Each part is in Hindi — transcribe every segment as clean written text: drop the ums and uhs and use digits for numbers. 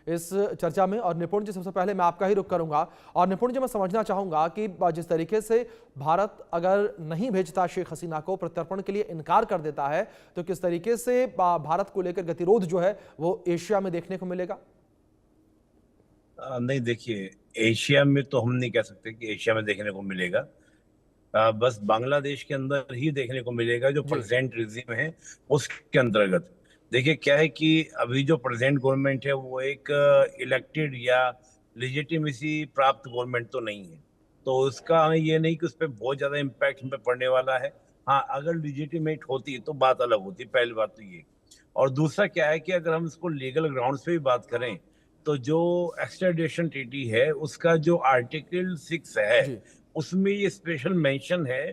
इस चर्चा में। और निपुण जी, सबसे पहले मैं आपका ही रुख करूंगा और निपुण जी, मैं समझना चाहूंगा कि जिस तरीके से भारत अगर नहीं भेजता शेख हसीना को, प्रत्यर्पण के लिए इनकार कर देता है, तो किस तरीके से भारत को लेकर गतिरोध जो है वो एशिया में देखने को मिलेगा? नहीं, देखिए, एशिया में तो हम नहीं कह सकते कि एशिया में देखने को मिलेगा। बस बांग्लादेश के अंदर ही देखने को मिलेगा, जो जी। प्रेजेंट रिजीम है उसके अंतर्गत। देखिए, क्या है कि अभी जो प्रेजेंट गवर्नमेंट है वो एक इलेक्टेड या लेजिटिमेसी प्राप्त गवर्नमेंट तो नहीं है। तो उसका ये नहीं कि उस पर बहुत ज्यादा इम्पैक्ट हम पे पड़ने वाला है। हाँ, अगर लेजिटिमेट होती तो बात अलग होती, पहली बात तो ये। और दूसरा क्या है कि अगर हम इसको लीगल ग्राउंड्स पे भी बात करें, तो जो एक्स्ट्राडिशन ट्रीटी है उसका जो आर्टिकल 6 है, जी। उसमें ये स्पेशल मेंशन है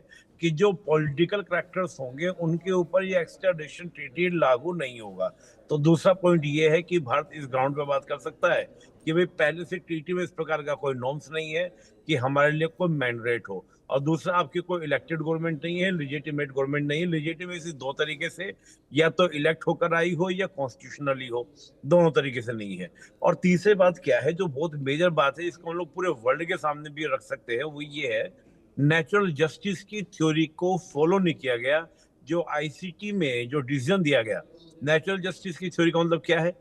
कि जो पॉलिटिकल करैक्टर्स होंगे उनके ऊपर ये एक्स्ट्राडिशन ट्रीटी लागू नहीं होगा। तो दूसरा पॉइंट ये है कि भारत इस ग्राउंड पे बात कर सकता है कि भाई पहले से ट्रीटी में इस प्रकार का कोई नॉर्म्स नहीं है कि हमारे लिए कोई मैंडेट हो। और दूसरा, आपकी कोई इलेक्टेड गवर्नमेंट नहीं है, लेजिटिमेट गवर्नमेंट नहीं है। लेजिटिमेसी दो तरीके से, या तो इलेक्ट होकर आई हो या कॉन्स्टिट्यूशनली हो, दोनों तरीके से नहीं है। और तीसरी बात क्या है, जो बहुत मेजर बात है, इसको हम लोग पूरे वर्ल्ड के सामने भी रख सकते हैं, वो ये है नेचुरल जस्टिस की थ्योरी को फॉलो नहीं किया गया। जो आईसीटी में जो डिसीजन दिया गया, नेचुरल जस्टिस की थ्योरी का मतलब क्या है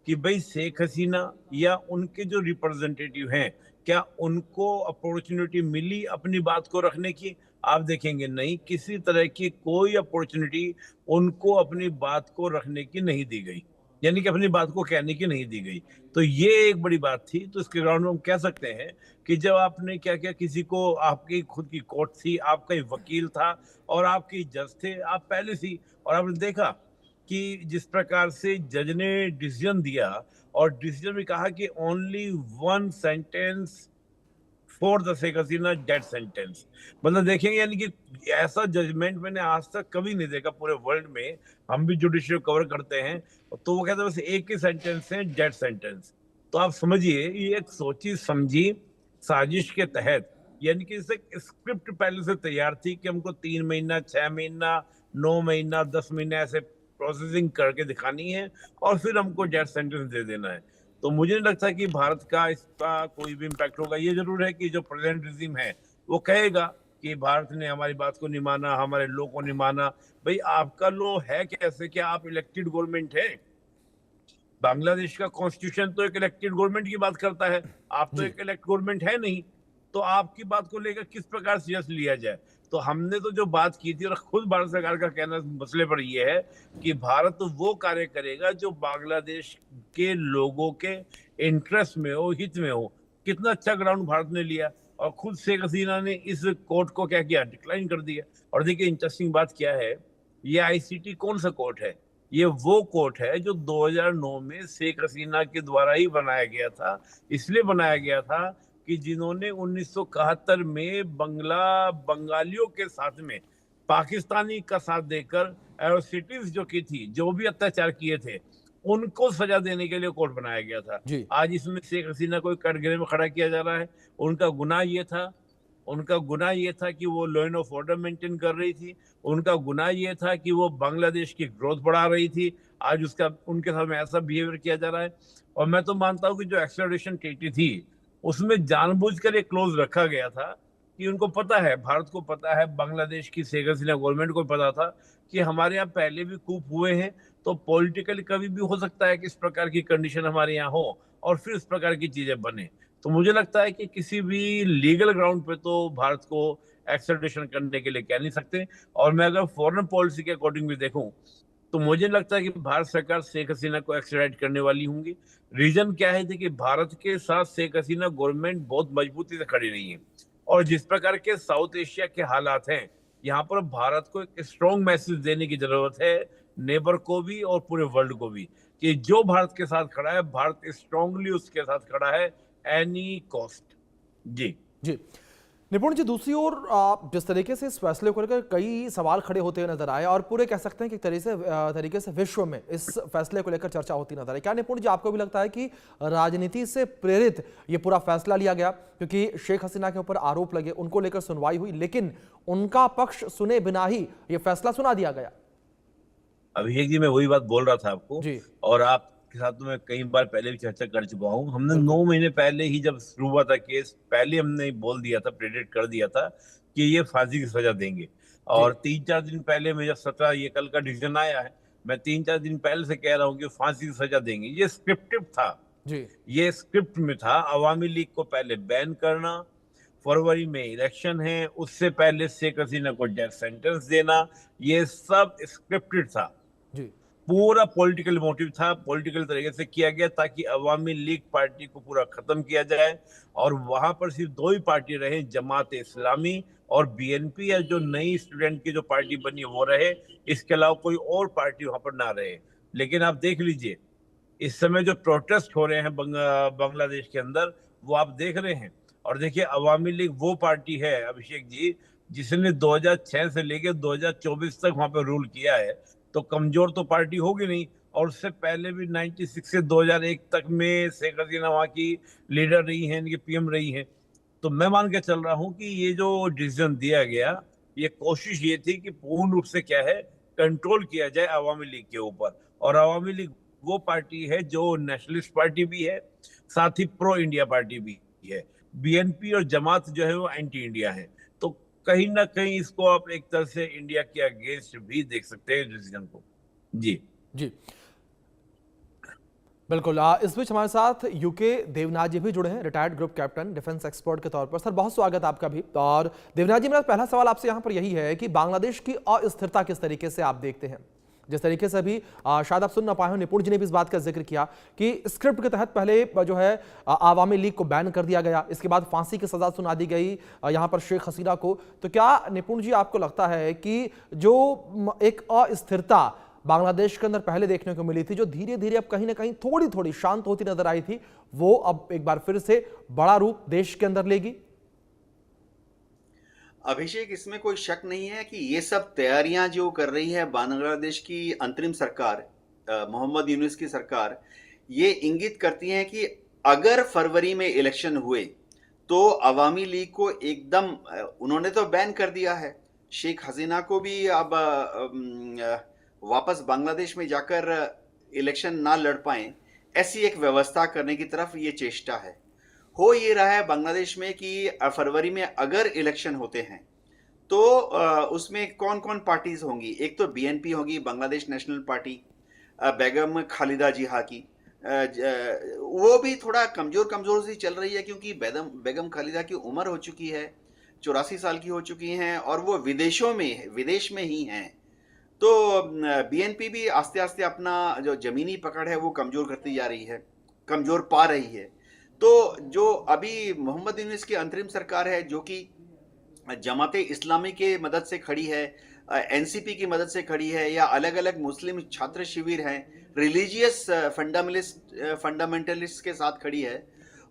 कि भाई शेख हसीना या उनके जो रिप्रेजेंटेटिव हैं, क्या उनको अपॉर्चुनिटी मिली अपनी बात को रखने की? आप देखेंगे नहीं, किसी तरह की कोई अपॉर्चुनिटी उनको अपनी बात को रखने की नहीं दी गई, यानी कि अपनी बात को कहने की नहीं दी गई। तो ये एक बड़ी बात थी। तो इसके ग्राउंड में हम कह सकते हैं कि जब आपने क्या क्या किसी को, आपकी खुद की कोर्ट थी, आपका ही वकील था और आपके जज थे, आप पहले से, और आपने देखा कि जिस प्रकार से जज ने डिसीजन दिया, और डिसीजन में कहा कि only one sentence for the Sheikh Hasina, death sentence. मतलब देखेंगे, यानी कि ऐसा जजमेंट मैंने आज तक कभी नहीं देखा पूरे वर्ल्ड में। हम भी जुडिशियल कवर करते हैं, तो वो कहते हैं बस एक ही सेंटेंस है, डेथ सेंटेंस। तो आप समझिए, ये एक सोची समझी साजिश के तहत, यानी कि इसे स्क्रिप्ट पहले से तैयार थी कि हमको 3 महीना, 6 महीना, 9 महीना, 10 महीने ऐसे प्रोसेसिंग करके दिखानी है और फिर हमको डेथ सेंटेंस दे देना है। तो मुझे नहीं लगता कि भारत का इसका कोई भी इम्पैक्ट होगा। ये जरूर है कि जो प्रेजेंट रिजीम है वो कहेगा कि भारत ने हमारी बात को नहीं माना, हमारे लॉ को नहीं माना। भाई, आपका लॉ है कैसे? क्या आप इलेक्टेड गवर्नमेंट है? बांग्लादेश का कॉन्स्टिट्यूशन तो एक इलेक्टेड गवर्नमेंट की बात करता है, आप तो जी। एक इलेक्ट गवर्नमेंट है नहीं। तो आपकी बात को लेकर किस प्रकार सीरियस लिया जाए? तो हमने तो जो बात की थी, और खुद भारत सरकार का कहना इस मसले पर यह है कि भारत तो वो कार्य करेगा जो बांग्लादेश के लोगों के इंटरेस्ट में हो, हित में हो। कितना अच्छा ग्राउंड भारत ने लिया, और खुद शेख हसीना ने इस कोर्ट को क्या किया, डिक्लाइन कर दिया। और देखिए, इंटरेस्टिंग बात क्या है, ये आईसीटी कौन सा कोर्ट है? ये वो कोर्ट है जो 2009 में शेख हसीना के द्वारा ही बनाया गया था। इसलिए बनाया गया था कि जिन्होंने 1971 में बंगालियों के साथ में पाकिस्तानी का साथ देकर एट्रोसिटीज जो की थी, जो भी अत्याचार किए थे, उनको सजा देने के लिए कोर्ट बनाया गया था। जी। आज इसमें शेख हसीना को कटघरे में खड़ा किया जा रहा है। उनका गुनाह ये था, उनका गुनाह ये था कि वो law end of order maintain कर रही थी। उनका गुनाह ये था कि वो बांग्लादेश की ग्रोथ बढ़ा रही थी। आज उसका, उनके साथ में ऐसा बिहेवियर किया जा रहा है। और मैं तो मानता हूं कि जो एक्स्ट्राडिशन ट्रीटी थी, उसमें जानबूझकर एक क्लोज रखा गया था कि उनको पता है, भारत को पता है, बांग्लादेश की शेख हसीना गवर्नमेंट को पता था कि हमारे यहाँ पहले भी कूप हुए हैं। तो पॉलिटिकली कभी भी हो सकता है कि इस प्रकार की कंडीशन हमारे यहाँ हो और फिर इस प्रकार की चीजें बने। तो मुझे लगता है कि किसी भी लीगल ग्राउंड पे तो भारत को एक्स्ट्राडिशन करने के लिए कह नहीं सकते। और मैं अगर फॉरेन पॉलिसी के अकॉर्डिंग भी देखूं, तो मुझे लगता है कि भारत सरकार शेख हसीना को एक्स्ट्राडाइट करने वाली होंगी। रीजन क्या है, देखिए, भारत के साथ शेख हसीना गवर्नमेंट बहुत मजबूती से खड़ी रही है। और जिस प्रकार के साउथ एशिया के हालात हैं, यहाँ पर भारत को एक स्ट्रॉन्ग मैसेज देने की जरूरत है, नेबर को भी और पूरे वर्ल्ड को भी, कि जो भारत के साथ खड़ा है, भारत स्ट्रांगली उसके साथ खड़ा है, एनी कॉस्ट। जी। जी। निपुण जी, दूसरी ओर जिस तरीके से इस फैसले को लेकर कई सवाल खड़े होते हुए नजर आए और पूरे कह सकते हैं कि तरीके से विश्व में इस फैसले को लेकर चर्चा होती नजर आई, क्या निपुण जी आपको भी लगता है कि राजनीति से प्रेरित ये पूरा फैसला लिया गया? क्योंकि शेख हसीना के ऊपर आरोप लगे, उनको लेकर सुनवाई हुई, लेकिन उनका पक्ष सुने बिना ही ये फैसला सुना दिया गया। अभिषेक जी, मैं वही बात बोल रहा था आपको। जी। और आप आपके साथ तो मैं कई बार पहले भी चर्चा कर चुका हूँ। हमने 9 महीने पहले ही जब शुरू हुआ था केस, पहले हमने बोल दिया था, प्रेडिक्ट कर दिया था कि ये फांसी की सजा देंगे। जी और 3-4 दिन पहले में जब 17 ये कल का डिसीजन आया है, मैं 3-4 दिन पहले से कह रहा हूँ कि फांसी की सजा देंगे। ये स्क्रिप्टेड था, जी ये स्क्रिप्ट में था। अवामी लीग को पहले बैन करना, फरवरी में इलेक्शन है, उससे पहले शेख हसीना को डेथ सेंटेंस देना, ये सब स्क्रिप्टेड था। जी पूरा पॉलिटिकल मोटिव था, पॉलिटिकल तरीके से किया गया ताकि अवामी लीग पार्टी को पूरा खत्म किया जाए और वहां पर सिर्फ 2 ही पार्टी रहे, जमात इस्लामी और बीएनपी, या जो नई स्टूडेंट की जो पार्टी बनी वो रहे। इसके अलावा कोई और पार्टी वहां पर ना रहे। लेकिन आप देख लीजिए, इस समय जो प्रोटेस्ट हो रहे हैं बांग्लादेश के अंदर, वो आप देख रहे हैं। और देखिए, अवामी लीग वो पार्टी है, अभिषेक जी, जिसने 2006 से लेकर 2024 तक वहां पर रूल किया है। तो कमजोर तो पार्टी होगी नहीं। और उससे पहले भी 96 से 2001 तक में शेख हसीना वहां की लीडर रही हैं, इनकी पीएम रही हैं। तो मैं मान के चल रहा हूं कि ये जो डिसीजन दिया गया, ये कोशिश ये थी कि पूर्ण रूप से क्या है, कंट्रोल किया जाए अवामी लीग के ऊपर। और अवामी लीग वो पार्टी है जो नेशनलिस्ट पार्टी भी है, साथ ही प्रो इंडिया पार्टी भी है। बीएनपी और जमात जो है वो एंटी इंडिया है। तो कहीं ना कहीं इसको आप एक तरह से इंडिया के अगेंस्ट भी देख सकते हैं डिसीजन को। जी जी बिल्कुल। इस बीच हमारे साथ यूके देवनाथ जी भी जुड़े हैं, retired group captain, defence expert के तौर पर। सर, बहुत स्वागत है आपका भी। और देवनाथ जी, मेरा पहला सवाल आपसे यहाँ पर यही है कि बांग्लादेश की अस्थिरता किस तरीके से आप देखते हैं? जिस तरीके से अभी शायद आप सुन ना पाए हो, निपुण जी ने भी इस बात का जिक्र किया कि स्क्रिप्ट के तहत पहले जो है आवामी लीग को बैन कर दिया गया, इसके बाद फांसी की सजा सुना दी गई यहाँ पर शेख हसीना को। तो क्या निपुण जी आपको लगता है कि जो एक अस्थिरता बांग्लादेश के अंदर पहले देखने को मिली थी, जो धीरे धीरे अब कहीं ना कहीं थोड़ी थोड़ी शांत होती नजर आई थी, वो अब एक बार फिर से बड़ा रूप देश के अंदर लेगी? अभिषेक, इसमें कोई शक नहीं है कि ये सब तैयारियां जो कर रही है बांग्लादेश की अंतरिम सरकार, मोहम्मद यूनुस की सरकार, ये इंगित करती हैं कि अगर फरवरी में इलेक्शन हुए तो अवामी लीग को एकदम उन्होंने तो बैन कर दिया है। शेख हसीना को भी अब वापस बांग्लादेश में जाकर इलेक्शन ना लड़ पाएं, ऐसी एक व्यवस्था करने की तरफ ये चेष्टा है। हो ये रहा है बांग्लादेश में कि फरवरी में अगर इलेक्शन होते हैं तो उसमें कौन कौन पार्टीज होंगी। एक तो बीएनपी होगी, बांग्लादेश नेशनल पार्टी, बेगम खालिदा जिहा की, वो भी थोड़ा कमजोर कमजोर सी चल रही है क्योंकि बेगम खालिदा की उम्र हो चुकी है, 84 साल की हो चुकी हैं और वो विदेश में ही हैं। तो बीएनपी भी आस्ते आस्ते अपना जो जमीनी पकड़ है वो कमजोर करती जा रही है, कमजोर पा रही है। तो जो अभी मोहम्मद यूनुस की अंतरिम सरकार है, जो कि जमाते इस्लामी के मदद से खड़ी है, एनसीपी की मदद से खड़ी है, या अलग अलग मुस्लिम छात्र शिविर हैं, रिलीजियस फंडामेंटलिस्ट के साथ खड़ी है,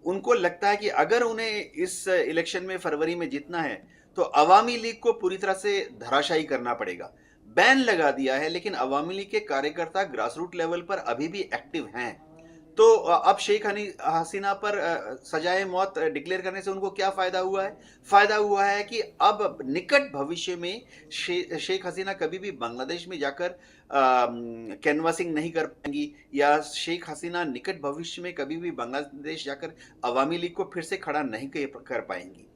उनको लगता है कि अगर उन्हें इस इलेक्शन में फरवरी में जीतना है तो अवामी लीग को पूरी तरह से धराशायी करना पड़ेगा। बैन लगा दिया है लेकिन अवामी लीग के कार्यकर्ता ग्रासरूट लेवल पर अभी भी एक्टिव हैं। तो अब शेख हसीना पर सजाए मौत डिक्लेयर करने से उनको क्या फायदा हुआ है? फायदा हुआ है कि अब निकट भविष्य में शेख हसीना कभी भी बांग्लादेश में जाकर कैनवासिंग नहीं कर पाएंगी, या शेख हसीना निकट भविष्य में कभी भी बांग्लादेश जाकर अवामी लीग को फिर से खड़ा नहीं कर पाएंगी।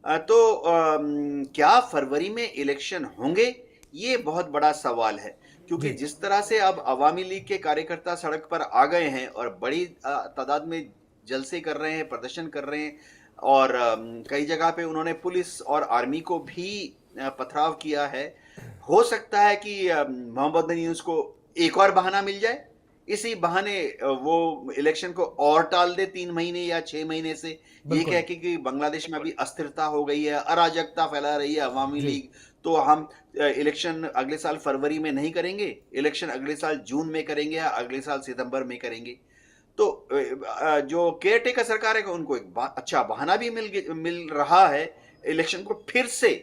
तो क्या फरवरी में इलेक्शन होंगे, ये बहुत बड़ा सवाल है। क्योंकि जी जिस तरह से अब अवामी लीग के कार्यकर्ता सड़क पर आ गए हैं और बड़ी तादाद में जलसे कर रहे हैं, प्रदर्शन कर रहे हैं, और कई जगह पे उन्होंने पुलिस और आर्मी को भी पथराव किया है। हो सकता है कि मोहम्मद यूनुस को एक और बहाना मिल जाए, इसी बहाने वो इलेक्शन को और टाल दे 3 महीने या 6 महीने से, ये कह के कि बांग्लादेश में अभी अस्थिरता हो गई है, अराजकता फैला रही है अवामी लीग, तो हम इलेक्शन अगले साल फरवरी में नहीं करेंगे, इलेक्शन अगले साल जून में करेंगे या अगले साल सितंबर में करेंगे। तो जो केयर टेकर सरकार है उनको एक अच्छा बहाना भी मिल रहा है इलेक्शन को फिर से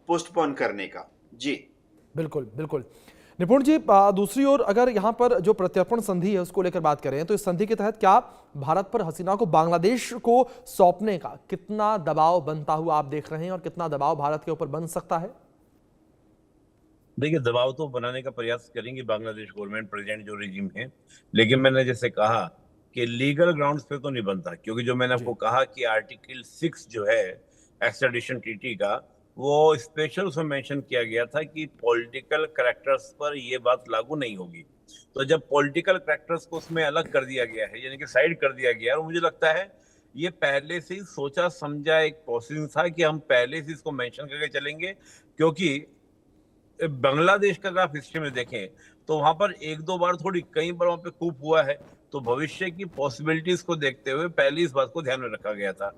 पोस्टपोन करने का। जी बिल्कुल बिल्कुल। निपुण जी, दूसरी ओर अगर यहाँ पर जो प्रत्यर्पण संधि है उसको लेकर बात करें, तो इस संधि के तहत क्या भारत पर हसीना को बांग्लादेश को सौंपने का कितना दबाव बनता हुआ आप देख रहे हैं और कितना दबाव भारत के ऊपर बन सकता है? देखिए, दबाव तो बनाने का प्रयास करेंगी बांग्लादेश गवर्नमेंट, प्रेजेंट जो रिजीम है, लेकिन मैंने जैसे कहा कि लीगल ग्राउंड्स पे तो नहीं बनता, क्योंकि जो मैंने जी आपको कहा कि आर्टिकल 6 जो है एक्स्ट्राडिशन ट्रीटी का, वो स्पेशल उसमें मेंशन किया गया था कि पॉलिटिकल करेक्टर्स पर ये बात लागू नहीं होगी। तो जब पॉलिटिकल करेक्टर्स को उसमें अलग कर दिया गया है, यानी कि साइड कर दिया गया है, और मुझे लगता है ये पहले से ही सोचा समझा एक प्रोसेस था कि हम पहले से इसको मेंशन करके चलेंगे, क्योंकि बांग्लादेश का अगर आप हिस्ट्री में देखें तो वहां पर एक दो बार थोड़ी, कई बार वहां पे कूप हुआ है। तो भविष्य की पॉसिबिलिटीज को देखते हुए पहले इस बात को ध्यान में रखा गया था।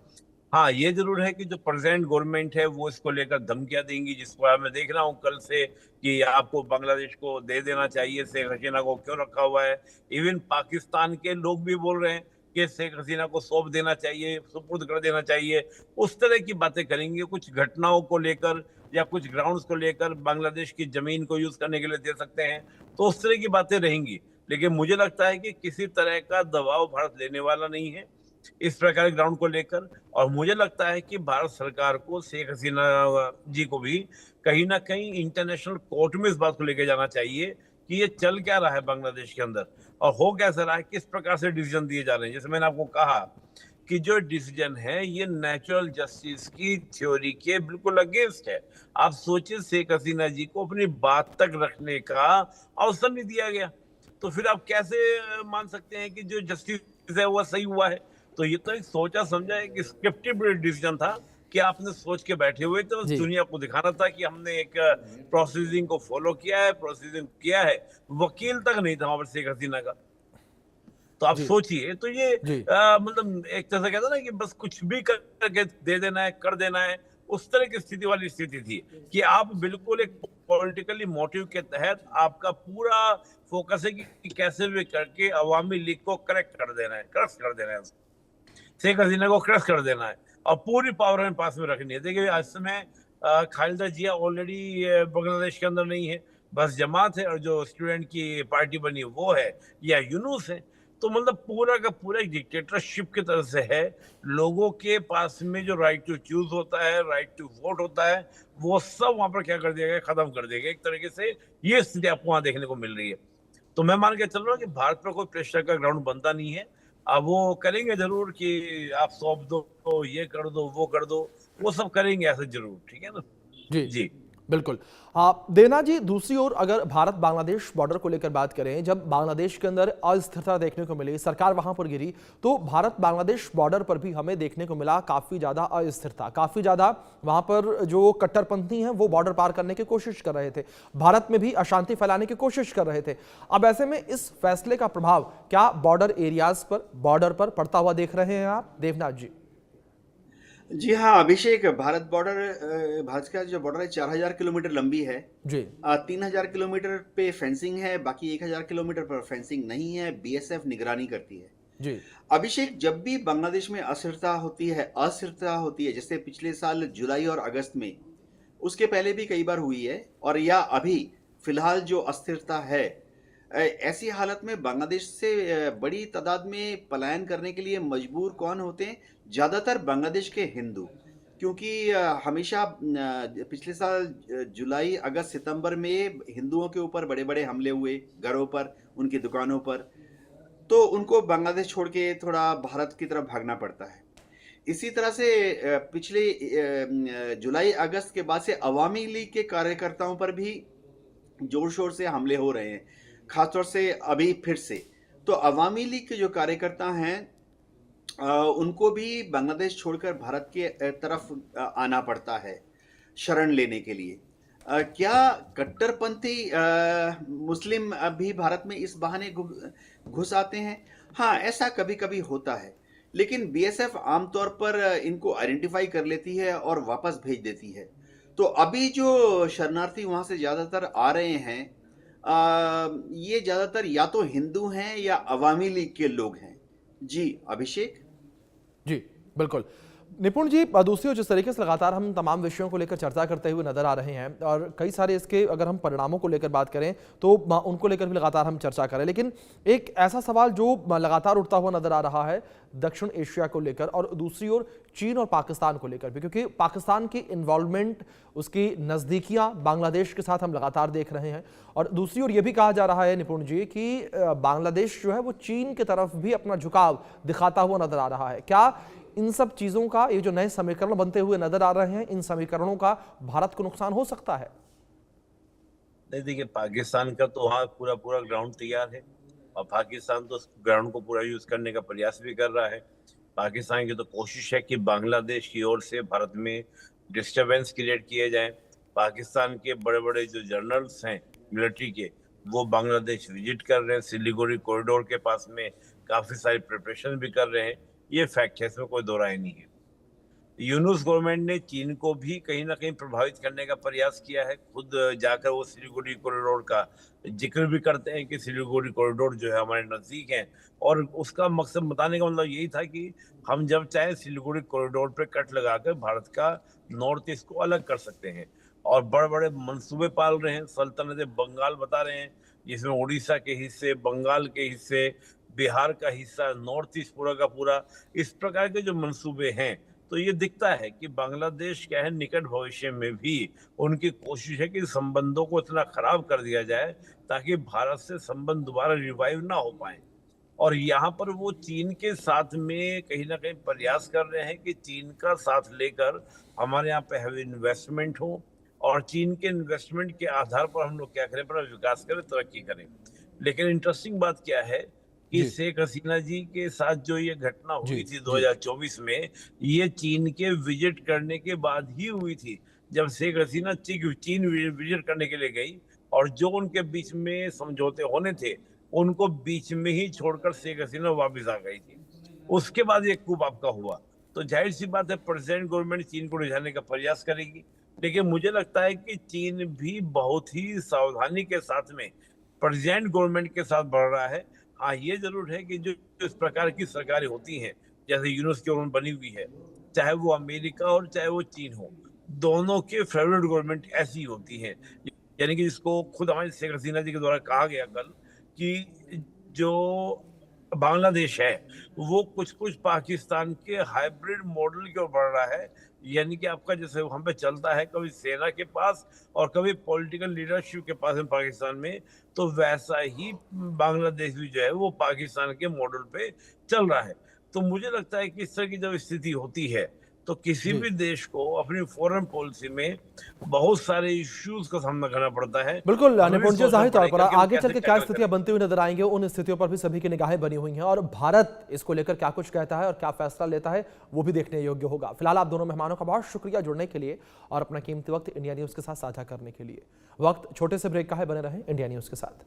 हाँ, ये जरूर है कि जो प्रेजेंट गवर्नमेंट है वो इसको लेकर धमकियां देंगी, जिसको मैं देख रहा हूँ कल से कि आपको बांग्लादेश को दे देना चाहिए, शेख हसीना को क्यों रखा हुआ है। इवन पाकिस्तान के लोग भी बोल रहे हैं कि शेख हसीना को सौंप देना चाहिए, सुपुर्द कर देना चाहिए। उस तरह की बातें करेंगे, कुछ घटनाओं को लेकर या कुछ ग्राउंड्स को लेकर बांग्लादेश की जमीन को यूज करने के लिए दे सकते हैं, तो उस तरह की बातें रहेंगी। लेकिन मुझे लगता है कि किसी तरह का दबाव भारत लेने वाला नहीं है इस प्रकार के ग्राउंड को लेकर। और मुझे लगता है कि भारत सरकार को शेख हसीना जी को भी कहीं ना कहीं इंटरनेशनल कोर्ट में इस बात को लेकर जाना चाहिए कि ये चल क्या रहा है बांग्लादेश के अंदर और हो कैसा रहा है, किस प्रकार से डिसीजन दिए जा रहे हैं। जैसे मैंने आपको कहा कि जो डिसीजन है ये नेचुरल जस्टिस की थ्योरी के बिल्कुल अगेंस्ट है। आप सोचिए, शेख हसीना जी को अपनी बात तक रखने का अवसर नहीं दिया गया, तो फिर आप कैसे मान सकते हैं कि जो जस्टिस है वो सही हुआ है। तो ये तो एक सोचा समझा एक स्क्रिप्टेड डिसीजन था कि आपने सोच के बैठे हुए थे, बस जी दुनिया को दिखाना था कि हमने एक प्रोसीजिंग को फॉलो किया है, प्रोसीजिंग किया है। वकील तक नहीं था वहां पर शेख हसीना का। तो आप जी सोचिए, तो ये जी मतलब एक तरह से कहता ना कि बस कुछ भी करके दे देना है, कर देना है, उस तरह की स्थिति वाली स्थिति थी कि आप बिल्कुल एक पॉलिटिकली मोटिव के तहत आपका पूरा फोकस है कि कैसे भी करके अवामी लीग को करेक्ट कर देना है, क्रश कर देना है, शेख हसीना को क्रश कर देना है और पूरी पावर हमें पास में रखनी है। देखिए, आज समय खालिदा जिया ऑलरेडी बांग्लादेश के अंदर नहीं है, बस जमात है, और जो स्टूडेंट की पार्टी बनी वो है, या यूनुस है। तो मतलब पूरा का पूरा एक डिक्टेटरशिप की तरह से है। लोगों के पास में जो राइट टू चूज होता है, राइट टू वोट होता है, वो सब वहां पर क्या कर दिया गया, खत्म कर दिया गया एक तरीके से। ये स्थिति आपको वहां देखने को मिल रही है। तो मैं मान के चल रहा हूँ कि भारत पर कोई प्रेशर का ग्राउंड बनता नहीं है। अब वो करेंगे जरूर कि आप सौंप दो, ये कर दो, वो कर दो, वो सब करेंगे ऐसे जरूर, ठीक है ना। जी जी बिल्कुल। देना जी, दूसरी ओर अगर भारत बांग्लादेश बॉर्डर को लेकर बात करें, जब बांग्लादेश के अंदर अस्थिरता देखने को मिली, सरकार वहां पर गिरी, तो भारत बांग्लादेश बॉर्डर पर भी हमें देखने को मिला काफी ज्यादा अस्थिरता, काफी ज्यादा वहां पर जो कट्टरपंथी हैं वो बॉर्डर पार करने की कोशिश कर रहे थे, भारत में भी अशांति फैलाने की कोशिश कर रहे थे। अब ऐसे में इस फैसले का प्रभाव क्या बॉर्डर एरियाज पर, बॉर्डर पर पड़ता हुआ देख रहे हैं आप देवनाथ जी? जी हाँ अभिषेक, भारत का जो बॉर्डर है 4,000 किलोमीटर लंबी है। जी 3,000 किलोमीटर पे फेंसिंग है, बाकी 1,000 किलोमीटर पर फेंसिंग नहीं है। बीएसएफ निगरानी करती है। जी अभिषेक, जब भी बांग्लादेश में अस्थिरता होती है, जैसे पिछले साल जुलाई और अगस्त में, उसके पहले भी कई बार हुई है, और या अभी फिलहाल जो अस्थिरता है, ऐसी हालत में बांग्लादेश से बड़ी तादाद में पलायन करने के लिए मजबूर कौन होते हैं? ज़्यादातर बांग्लादेश के हिंदू, क्योंकि हमेशा पिछले साल जुलाई अगस्त सितंबर में हिंदुओं के ऊपर बड़े बड़े हमले हुए, घरों पर, उनकी दुकानों पर, तो उनको बांग्लादेश छोड़ के थोड़ा भारत की तरफ भागना पड़ता है। इसी तरह से पिछले जुलाई अगस्त के बाद से अवामी लीग के कार्यकर्ताओं पर भी जोर शोर से हमले हो रहे हैं, खासतौर से अभी फिर से। तो अवामी लीग के जो कार्यकर्ता हैं, उनको भी बांग्लादेश छोड़कर भारत के तरफ आना पड़ता है शरण लेने के लिए। क्या कट्टरपंथी मुस्लिम भी भारत में इस बहाने घुस आते हैं? हाँ, ऐसा कभी कभी होता है, लेकिन बीएसएफ आमतौर पर इनको आइडेंटिफाई कर लेती है और वापस भेज देती है। तो अभी जो शरणार्थी वहां से ज्यादातर आ रहे हैं, ये ज्यादातर या तो हिंदू हैं या अवामी लीग के लोग हैं। जी अभिषेक। जी बिल्कुल। निपुण जी, दूसरी ओर जिस तरीके से लगातार हम तमाम विषयों को लेकर चर्चा करते हुए नजर आ रहे हैं और कई सारे इसके अगर हम परिणामों को लेकर बात करें तो उनको लेकर भी लगातार हम चर्चा करें, लेकिन एक ऐसा सवाल जो लगातार उठता हुआ नजर आ रहा है दक्षिण एशिया को लेकर और दूसरी ओर चीन और पाकिस्तान को लेकर भी, क्योंकि पाकिस्तान की इन्वॉल्वमेंट, उसकी नज़दीकियां बांग्लादेश के साथ हम लगातार देख रहे हैं और दूसरी ओर यह भी कहा जा रहा है निपुण जी कि बांग्लादेश जो है वो चीन की तरफ भी अपना झुकाव दिखाता हुआ नजर आ रहा है। क्या इन सब चीजों का, ये जो नए समीकरण बनते हुए नजर आ रहे हैं, इन समीकरणों का भारत को नुकसान हो सकता है? नहीं, देखिए, पाकिस्तान का तो वहाँ पूरा पूरा ग्राउंड तैयार है और पाकिस्तान तो उस ग्राउंड को पूरा यूज करने का प्रयास भी कर रहा है। पाकिस्तान की तो कोशिश है कि बांग्लादेश की ओर से भारत में डिस्टरबेंस क्रिएट किए जाए। पाकिस्तान के बड़े बड़े जो जनरल्स हैं मिलिट्री के, वो बांग्लादेश विजिट कर रहे हैं, सिलीगुड़ी कॉरिडोर के पास में काफी सारी प्रिपरेशन भी कर रहे हैं। ये फैक्ट है, इसमें कोई दो राय नहीं है। यूनुस गवर्नमेंट ने चीन को भी कहीं ना कहीं प्रभावित करने का प्रयास किया है। खुद जाकर वो सिलीगुड़ी कॉरिडोर का जिक्र भी करते हैं कि सिलीगुड़ी कॉरिडोर जो है हमारे नजदीक है, और उसका मकसद बताने का मतलब यही था कि हम जब चाहे सिलीगुड़ी कॉरिडोर पे कट लगाकर भारत का नॉर्थ ईस्ट को अलग कर सकते हैं। और बड़े बड़े मंसूबे पाल रहे हैं। सल्तनत बंगाल बता रहे हैं, जिसमें उड़ीसा के हिस्से, बंगाल के हिस्से, बिहार का हिस्सा, नॉर्थ ईस्ट पूरा का पूरा, इस प्रकार के जो मंसूबे हैं। तो ये दिखता है कि बांग्लादेश क्या है, निकट भविष्य में भी उनकी कोशिश है कि संबंधों को इतना खराब कर दिया जाए ताकि भारत से संबंध दोबारा रिवाइव ना हो पाए। और यहाँ पर वो चीन के साथ में कहीं ना कहीं प्रयास कर रहे हैं कि चीन का साथ लेकर हमारे यहाँ पे हैवी इन्वेस्टमेंट हो और चीन के इन्वेस्टमेंट के आधार पर हम लोग क्या करें, अपना विकास करें, तरक्की करें। लेकिन इंटरेस्टिंग बात क्या है कि जी शेख हसीना जी के साथ जो ये घटना जी हुई थी जी 2024 में, ये चीन के विजिट करने के बाद ही हुई थी। जब शेख हसीना चीन विजिट करने के लिए गई और जो उनके बीच में समझौते होने थे उनको बीच में ही छोड़कर शेख हसीना वापस आ गई थी। उसके बाद ये कूप आपका हुआ, तो जाहिर सी बात है प्रेसिडेंट गवर्नमेंट चीन को रिझाने का प्रयास करेगी। लेकिन मुझे लगता है कि चीन भी बहुत ही सावधानी के साथ में प्रेसिडेंट गवर्नमेंट के साथ बढ़ रहा है। हाँ, ये जरूर है कि जो इस प्रकार की सरकारें होती हैं, जैसे यूनुस की गवर्नमेंट बनी हुई है, चाहे वो अमेरिका और चाहे वो चीन हो, दोनों के फेवरेट गवर्नमेंट ऐसी होती है। यानी कि जिसको खुद हमारे शेख हसीना जी के द्वारा कहा गया कल कि जो बांग्लादेश है वो कुछ कुछ पाकिस्तान के हाइब्रिड मॉडल की ओर बढ़ रहा है। यानी कि आपका जैसे हम पे चलता है कभी सेना के पास और कभी पॉलिटिकल लीडरशिप के पास है पाकिस्तान में, तो वैसा ही बांग्लादेश भी जो है वो पाकिस्तान के मॉडल पे चल रहा है। तो मुझे लगता है कि इस तरह की जब स्थिति होती है तो किसी जी भी देश को अपनी फॉरेन पॉलिसी में बहुत सारे इश्यूज का सामना करना पड़ता है। बिल्कुल हमें भी निपुण जी, सोचना जाहिर तौर पर पड़ेगा कि वो आगे चल कैसे के क्या टैकल स्थितियां करें। बनती हुई नजर आएंगी, उन स्थितियों पर भी सभी की निगाहें बनी हुई हैं और भारत इसको लेकर क्या कुछ कहता है और क्या फैसला लेता है वो भी देखने योग्य होगा। फिलहाल आप दोनों मेहमानों का बहुत शुक्रिया जुड़ने के लिए और अपना कीमती वक्त इंडिया न्यूज के साथ साझा करने के लिए। वक्त छोटे से ब्रेक का है, बने रहें इंडिया न्यूज के साथ।